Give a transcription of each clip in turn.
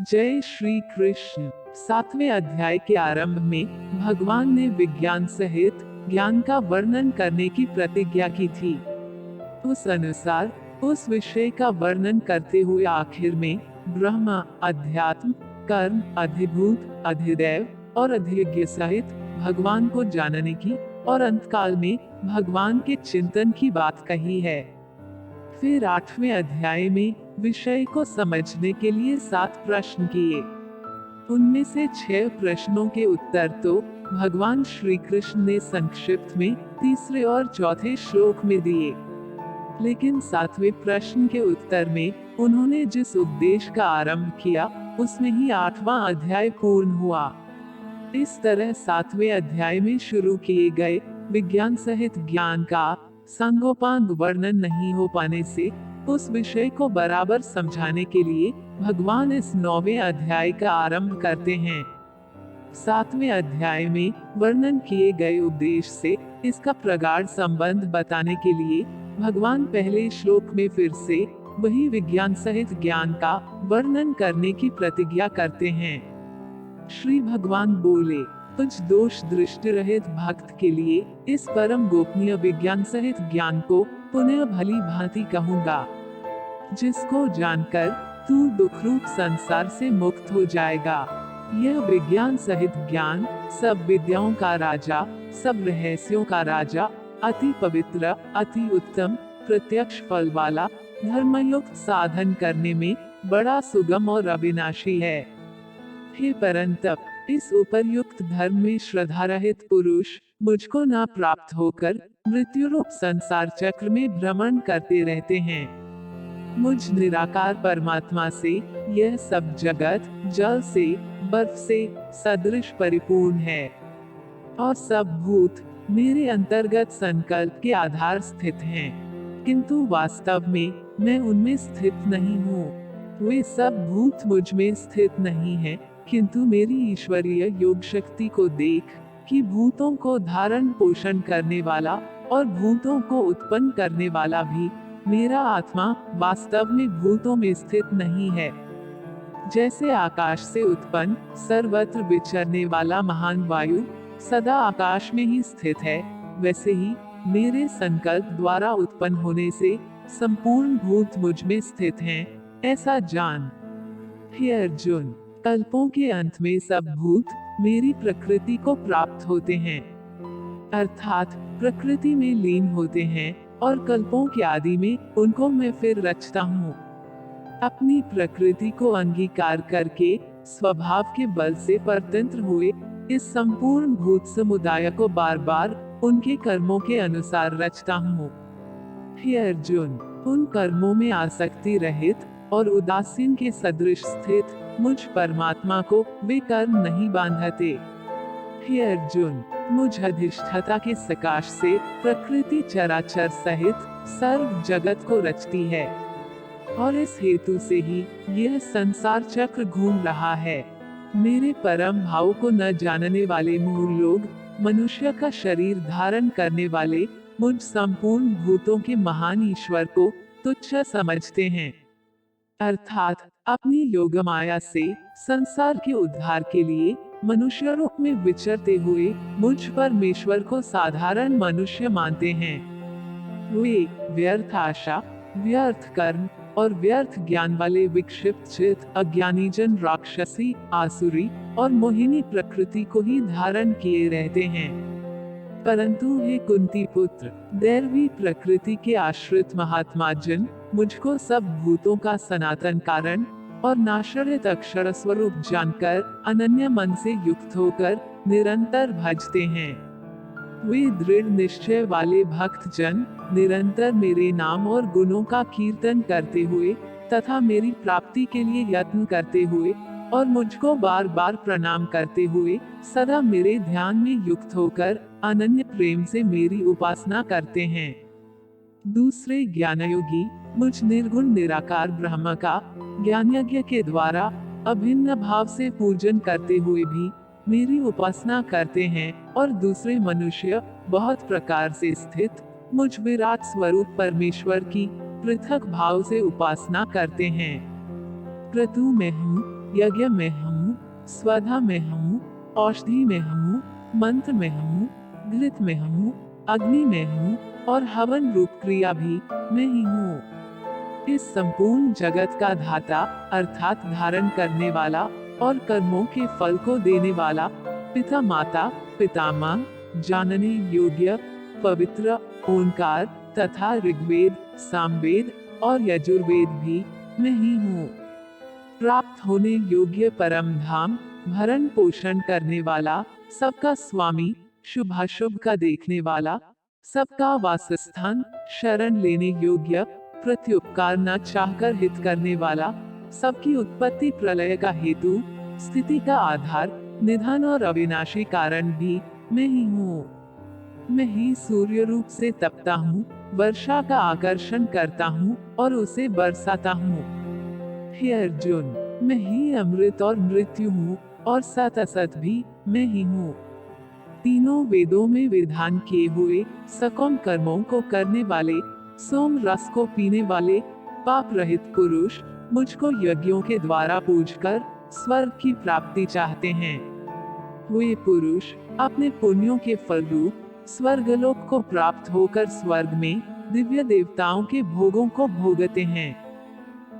जय श्री कृष्ण। 7वें अध्याय के आरंभ में भगवान ने विज्ञान सहित ज्ञान का वर्णन करने की प्रतिज्ञा की थी। उस अनुसार उस विषय का वर्णन करते हुए आखिर में ब्रह्म, अध्यात्म, कर्म, अधिभूत, अधिदैव और अधियज्ञ सहित भगवान को जानने की और अंतकाल में भगवान के चिंतन की बात कही है। फिर 8वें अध्याय में विषय को समझने के लिए 7 प्रश्न किए। उनमें से 6 प्रश्नों के उत्तर तो भगवान श्री कृष्ण ने संक्षिप्त में तीसरे और चौथे श्लोक में दिए, लेकिन 7वें प्रश्न के उत्तर में उन्होंने जिस उपदेश का आरंभ किया उसमें ही 8वां अध्याय पूर्ण हुआ। इस तरह 7वें अध्याय में शुरू किए गए विज्ञान सहित ज्ञान का सांगोपांग वर्णन नहीं हो पाने से उस विषय को बराबर समझाने के लिए भगवान इस 9वें अध्याय का आरंभ करते हैं। 7वें अध्याय में वर्णन किए गए उपदेश से इसका प्रगाढ़ संबंध बताने के लिए भगवान पहले श्लोक में फिर से वही विज्ञान सहित ज्ञान का वर्णन करने की प्रतिज्ञा करते हैं। श्री भगवान बोले, कुछ दोष दृष्टि रहित भक्त के लिए इस परम गोपनीय विज्ञान सहित ज्ञान को पुनः भली भांति कहूँगा, जिसको जानकर तू दुख रूप संसार से मुक्त हो जाएगा। यह विज्ञान सहित ज्ञान सब विद्याओं का राजा, सब रहस्यों का राजा, अति पवित्र, अति उत्तम, प्रत्यक्ष फल वाला, धर्मयुक्त साधन करने में बड़ा सुगम और अविनाशी है। हे परंतप, इस उपर्युक्त धर्म में श्रद्धा रहित पुरुष मुझको न प्राप्त होकर मृत्यु रूप संसार चक्र में भ्रमण करते रहते हैं। मुझ निराकार परमात्मा से यह सब जगत जल से, बर्फ से सदृश परिपूर्ण है और सब भूत मेरे अंतर्गत संकल्प के आधार स्थित हैं, किंतु वास्तव में मैं उनमें स्थित नहीं हूँ। वे सब भूत मुझ में स्थित नहीं हैं, किंतु मेरी ईश्वरीय योग शक्ति को देख कि भूतों को धारण पोषण करने वाला और भूतों को उत्पन्न करने वाला भी मेरा आत्मा वास्तव में भूतों में स्थित नहीं है। जैसे आकाश से उत्पन्न सर्वत्र विचरने वाला महान वायु सदा आकाश में ही स्थित है, वैसे ही मेरे संकल्प द्वारा उत्पन्न होने से संपूर्ण भूत मुझ में स्थित हैं, ऐसा जान। हे अर्जुन, कल्पों के अंत में सब भूत मेरी प्रकृति को प्राप्त होते हैं, अर्थात प्रकृति में लीन होते हैं और कल्पों के आदि में उनको मैं फिर रचता हूँ। अपनी प्रकृति को अंगीकार करके स्वभाव के बल से परतंत्र हुए इस संपूर्ण भूत समुदाय को बार बार उनके कर्मों के अनुसार रचता हूँ। हे अर्जुन, उन कर्मों में आसक्ति रहित और उदासीन के सदृश स्थित मुझ परमात्मा को वे कर्म नहीं बांधते। हे अर्जुन, मुझ अधिष्ठाता के सकाश से प्रकृति चराचर सहित सर्व जगत को रचती है और इस हेतु से ही यह संसार चक्र घूम रहा है। मेरे परम भाव को न जानने वाले मूढ़ लोग मनुष्य का शरीर धारण करने वाले मुझ संपूर्ण भूतों के महान ईश्वर को तुच्छ समझते हैं, अर्थात अपनी योग माया से संसार के उद्धार के लिए मनुष्य रूप में विचरते हुए मुझ परमेश्वर को साधारण मनुष्य मानते हैं। वे व्यर्थ आशा, व्यर्थ कर्म और व्यर्थ ज्ञान वाले विक्षिप्त चित्त अज्ञानी जन राक्षसी, आसुरी और मोहिनी प्रकृति को ही धारण किए रहते हैं। परंतु हे कुंती पुत्र, दैवी प्रकृति के आश्रित महात्मा जन मुझको सब भूतों का सनातन कारण और नाशरहित अक्षर स्वरूप जानकर अनन्य मन से युक्त होकर निरंतर भजते हैं। वे दृढ़ निश्चय वाले भक्त जन निरंतर मेरे नाम और गुणों का कीर्तन करते हुए तथा मेरी प्राप्ति के लिए यत्न करते हुए और मुझको बार बार प्रणाम करते हुए सदा मेरे ध्यान में युक्त होकर अनन्य प्रेम से मेरी उपासना करते हैं। दूसरे ज्ञानयोगी मुझ निर्गुण निराकार ब्रह्म का ज्ञान यज्ञ के द्वारा अभिन्न भाव से पूजन करते हुए भी मेरी उपासना करते हैं और दूसरे मनुष्य बहुत प्रकार से स्थित मुझ विराट स्वरूप परमेश्वर की पृथक भाव से उपासना करते हैं। क्रतु मैं हूँ, यज्ञ में हूँ, स्वधा में हूँ, औषधि में हूँ, मंत्र में हूँ, घृत में हूँ, अग्नि में हूँ, और हवन रूप क्रिया भी मैं ही हूँ। इस संपूर्ण जगत का धाता अर्थात धारण करने वाला और कर्मों के फल को देने वाला पिता माता पितामह जानने योग्य पवित्र ओंकार तथा ऋग्वेद सामवेद और यजुर्वेद भी मैं ही हूँ। प्राप्त होने योग्य परम धाम भरण पोषण करने वाला सबका स्वामी शुभाशुभ का देखने वाला सबका वासस्थान शरण लेने योग्य प्रत्युपकार न चाहकर हित करने वाला सबकी उत्पत्ति प्रलय का हेतु स्थिति का आधार निधन और अविनाशी कारण भी मैं ही हूँ। मैं ही सूर्य रूप से तपता हूँ, वर्षा का आकर्षण करता हूँ और उसे बरसाता हूँ। हे अर्जुन, मैं ही अमृत और मृत्यु हूँ और सत असत भी मैं ही हूँ। तीनों वेदों में विधान किए हुए सकौम कर्मों को करने वाले सोम रस को पीने वाले पाप रहित पुरुष मुझको यज्ञों के द्वारा पूजकर स्वर्ग की प्राप्ति चाहते हैं। वे पुरुष अपने पुण्यों के फल रूप स्वर्गलोक को प्राप्त होकर स्वर्ग में दिव्य देवताओं के भोगों को भोगते हैं।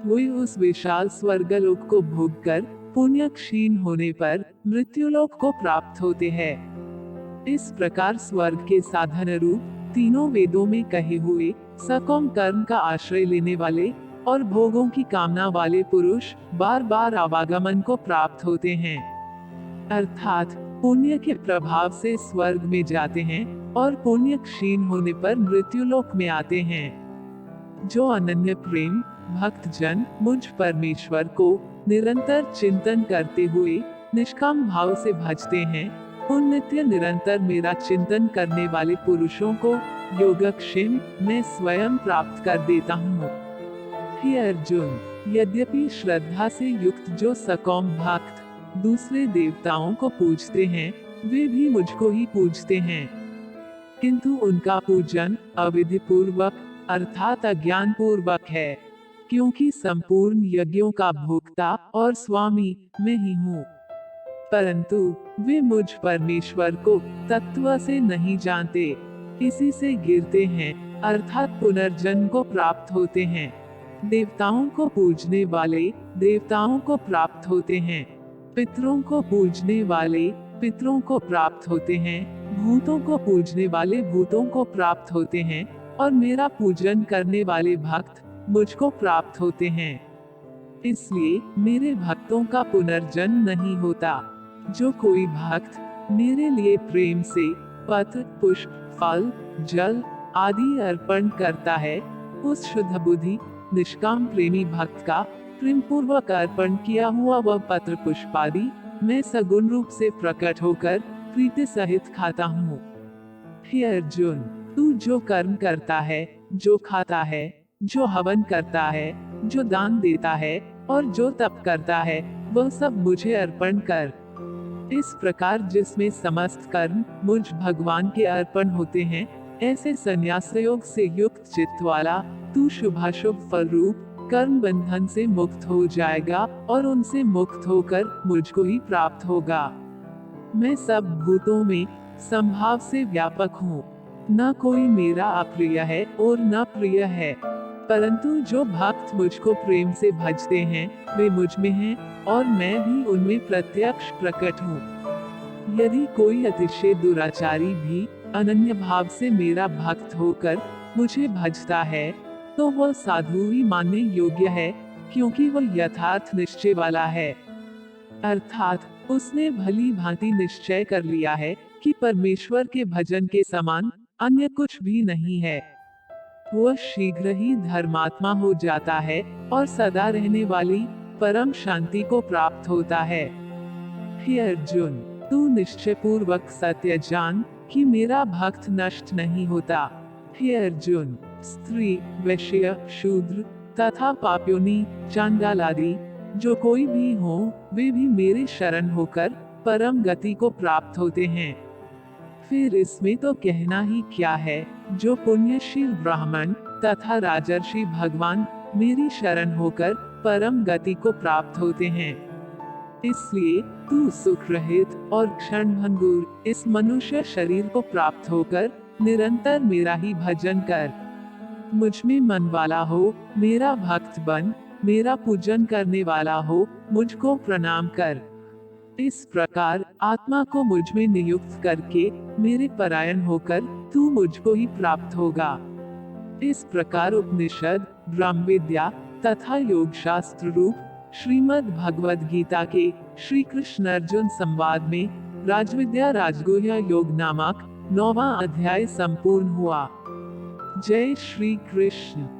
वे उस विशाल स्वर्गलोक को भोगकर पुण्य क्षीण होने पर मृत्युलोक को प्राप्त होते हैं। इस प्रकार स्वर्ग के साधन रूप तीनों वेदों में कहे हुए सकौम कर्म का आश्रय लेने वाले और भोगों की कामना वाले पुरुष बार बार आवागमन को प्राप्त होते हैं, अर्थात पुण्य के प्रभाव से स्वर्ग में जाते हैं और पुण्य क्षीण होने पर मृत्युलोक में आते हैं। जो अनन्य प्रेम भक्त जन मुझ परमेश्वर को निरंतर चिंतन करते हुए निष्काम भाव से भजते हैं, उन नित्य निरंतर मेरा चिंतन करने वाले पुरुषों को योगक्षेम मैं स्वयं प्राप्त कर देता हूँ। हे अर्जुन, यद्यपि श्रद्धा से युक्त जो सकौम भक्त दूसरे देवताओं को पूजते हैं, वे भी मुझको ही पूजते हैं, किंतु उनका पूजन अविधि पूर्वक अर्थात अज्ञान पूर्वक है, क्योंकि संपूर्ण यज्ञों का भोक्ता और स्वामी मैं ही हूँ। परंतु वे मुझ परमेश्वर को तत्व से नहीं जानते, इसी से गिरते हैं अर्थात पुनर्जन्म को प्राप्त होते हैं। देवताओं को पूजने वाले देवताओं को प्राप्त होते हैं, पितरों को पूजने वाले पितरों को प्राप्त होते हैं, भूतों को पूजने वाले भूतों को प्राप्त होते हैं, और मेरा पूजन करने वाले भक्त मुझको प्राप्त होते हैं। इसलिए मेरे भक्तों का पुनर्जन्म नहीं होता। जो कोई भक्त मेरे लिए प्रेम से पत्र पुष्प फल जल आदि अर्पण करता है, उस शुद्ध बुद्धि निष्काम प्रेमी भक्त का प्रेम पूर्वक अर्पण किया हुआ वह पत्र पुष्प आदि मैं सगुण रूप से प्रकट होकर प्रीति सहित खाता हूँ। हे अर्जुन, तू जो कर्म करता है, जो खाता है, जो हवन करता है, जो दान देता है और जो तप करता है, वह सब मुझे अर्पण कर। इस प्रकार जिसमें समस्त कर्म मुझ भगवान के अर्पण होते हैं, ऐसे संन्यास योग से युक्त चित्त वाला तू शुभाशुभ फल रूप कर्म बंधन से मुक्त हो जाएगा और उनसे मुक्त होकर मुझको ही प्राप्त होगा। मैं सब भूतों में संभाव से व्यापक हूँ, न कोई मेरा अप्रिय है और न प्रिय है, परंतु जो भक्त मुझको प्रेम से भजते हैं वे मुझ में हैं और मैं भी उनमें प्रत्यक्ष प्रकट हूँ। यदि कोई अतिशय दुराचारी भी अनन्य भाव से मेरा भक्त होकर मुझे भजता है, तो वह साधु ही मानने योग्य है, क्योंकि वह यथार्थ निश्चय वाला है, अर्थात उसने भली भांति निश्चय कर लिया है कि परमेश्वर के भजन के समान अन्य कुछ भी नहीं है। वह शीघ्र ही धर्मात्मा हो जाता है और सदा रहने वाली परम शांति को प्राप्त होता है। हे अर्जुन, तू निश्चय पूर्वक सत्य जान कि मेरा भक्त नष्ट नहीं होता। हे अर्जुन, स्त्री वैश्य शूद्र तथा पाप्योनी चांडाल आदि जो कोई भी हो, वे भी मेरे शरण होकर परम गति को प्राप्त होते हैं। फिर इसमें तो कहना ही क्या है, जो पुण्यशील ब्राह्मण तथा राजर्षि भगवान मेरी शरण होकर परम गति को प्राप्त होते हैं। इसलिए तू सुख रहित और क्षण भंगुर इस मनुष्य शरीर को प्राप्त होकर निरंतर मेरा ही भजन कर। मुझ में मन वाला हो, मेरा भक्त बन, मेरा पूजन करने वाला हो, मुझको प्रणाम कर। इस प्रकार आत्मा को मुझ में नियुक्त करके मेरे परायण होकर तू मुझको ही प्राप्त होगा। इस प्रकार उपनिषद, ब्रह्म विद्या तथा योग शास्त्र रूप श्रीमद् भगवद गीता के श्री कृष्ण अर्जुन संवाद में राजविद्या राजगुह्य योग नामक 9वां अध्याय संपूर्ण हुआ। जय श्री कृष्ण।